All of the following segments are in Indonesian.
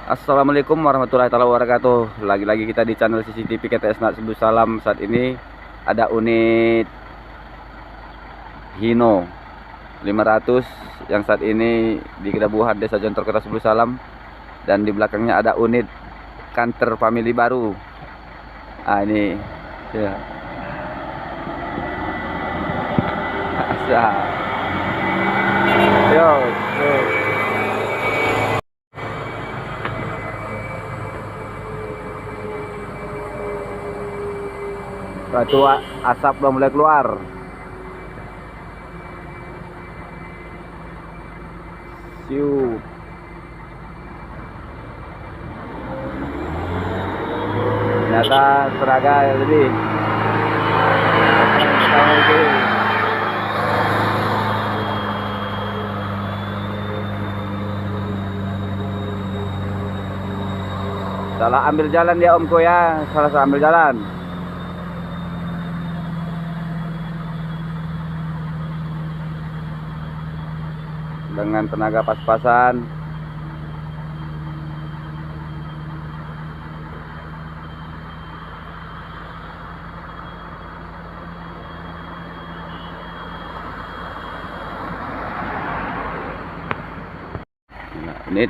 Assalamualaikum warahmatullahi wabarakatuh. Lagi-lagi kita di channel CCTV KTS Nak Sebut Salam. Saat ini ada unit Hino 500 yang saat ini di Kedabuhan Desa Jontor Kota Sebut Salam, dan di belakangnya ada unit Canter family baru. Ini ya. Asal. Yo, yo. Itu asap udah mulai keluar. Siup. Ternyata tenaga lebih. Salah ambil jalan dia Omku ya, salah ambil jalan. Dengan tenaga pas-pasan. Nah, unit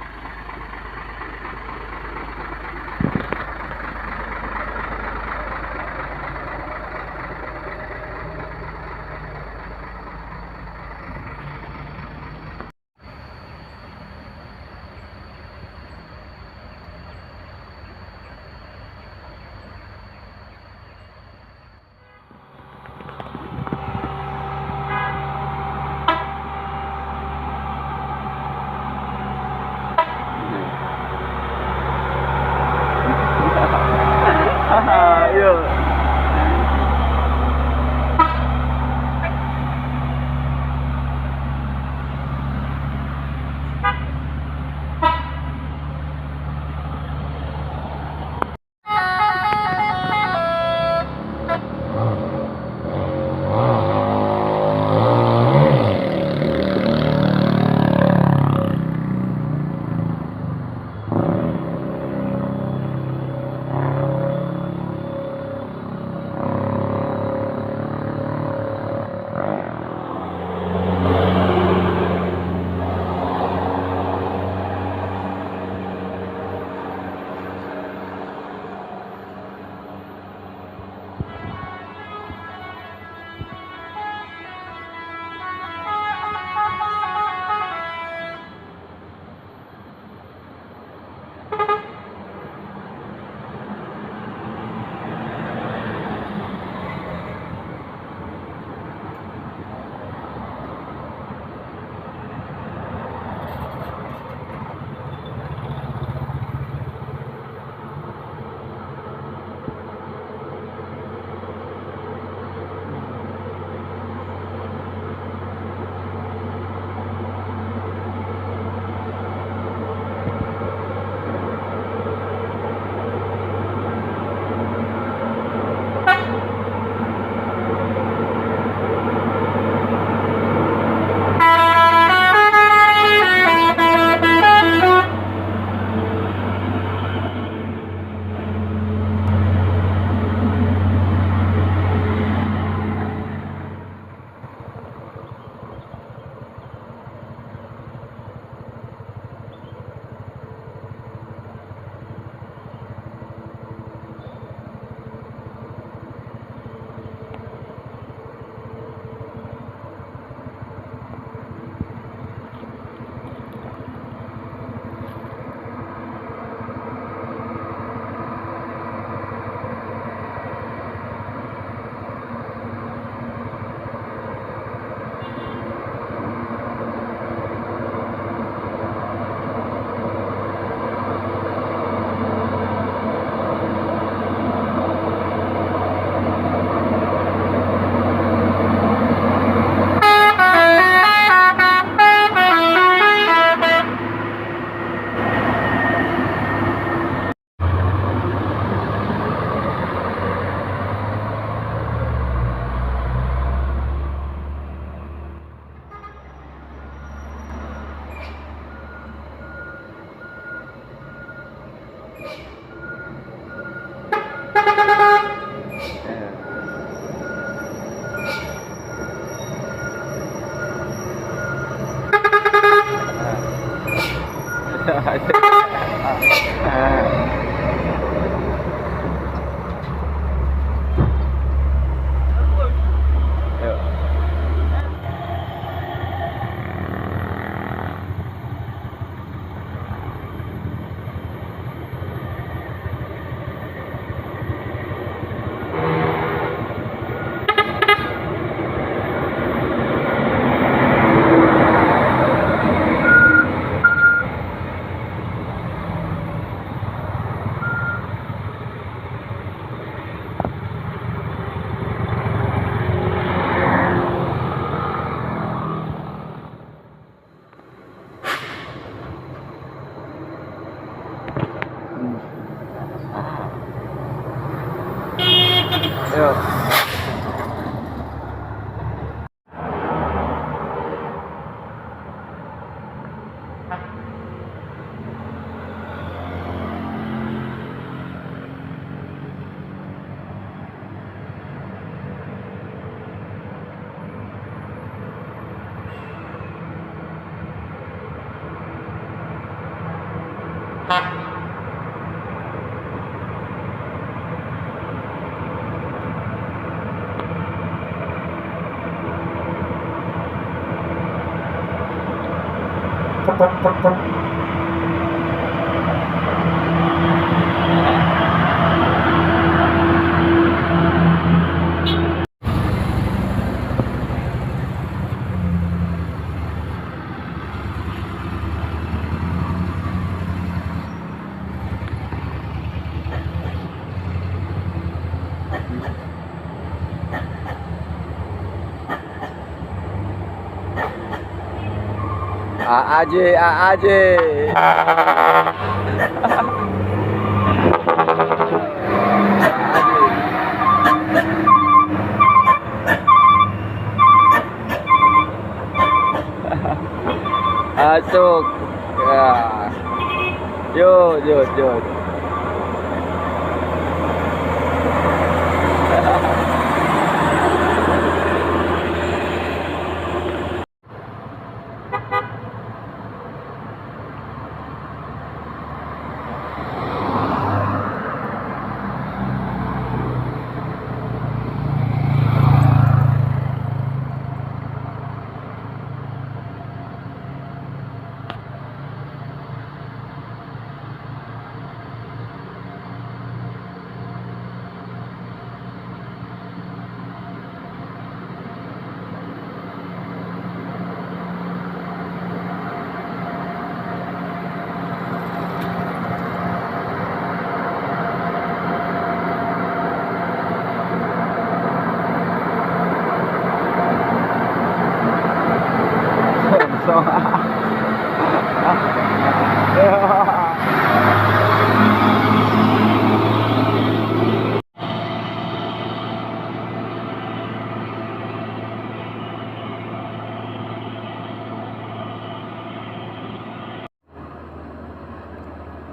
Yuk. AAJ, AAJ. Masuk. Ya. Yuk, yuk, yuk.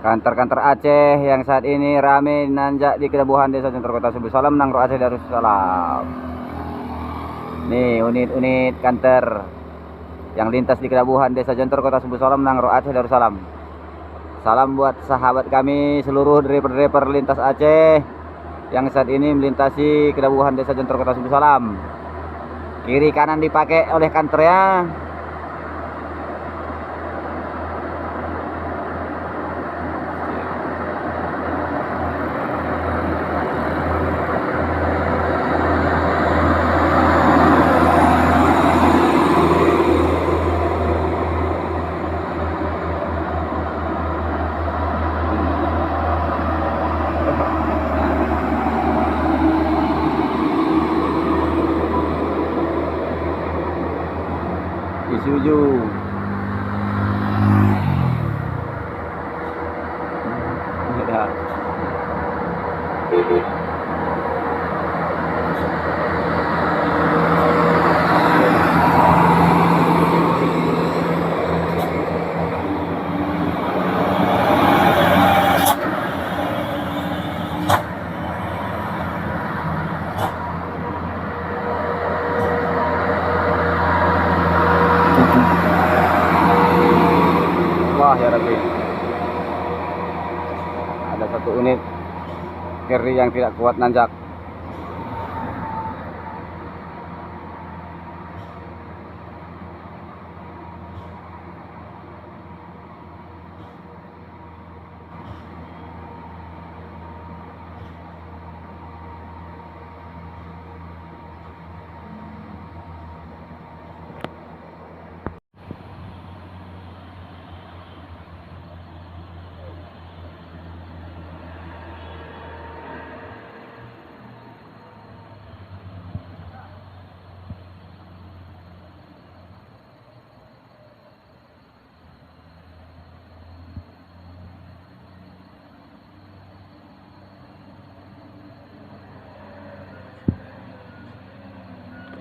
Kantor-kantor Aceh yang saat ini ramai nanjak di Kedabuhan Desa Contor Kota Subuh Salam Nangro Aceh Darussalam. Nih unit-unit kantor yang lintas di Kedabuhan Desa Jontor Kota Subuh Salam Nangro Aceh Darussalam. Salam buat sahabat kami seluruh driver-driver lintas Aceh yang saat ini melintasi Kedabuhan Desa Jontor Kota Subuh Salam. Kiri kanan dipakai oleh kantornya. Isuzu. Ya. satu unit carry yang tidak kuat nanjak.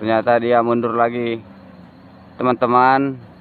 Ternyata dia mundur lagi, teman-teman.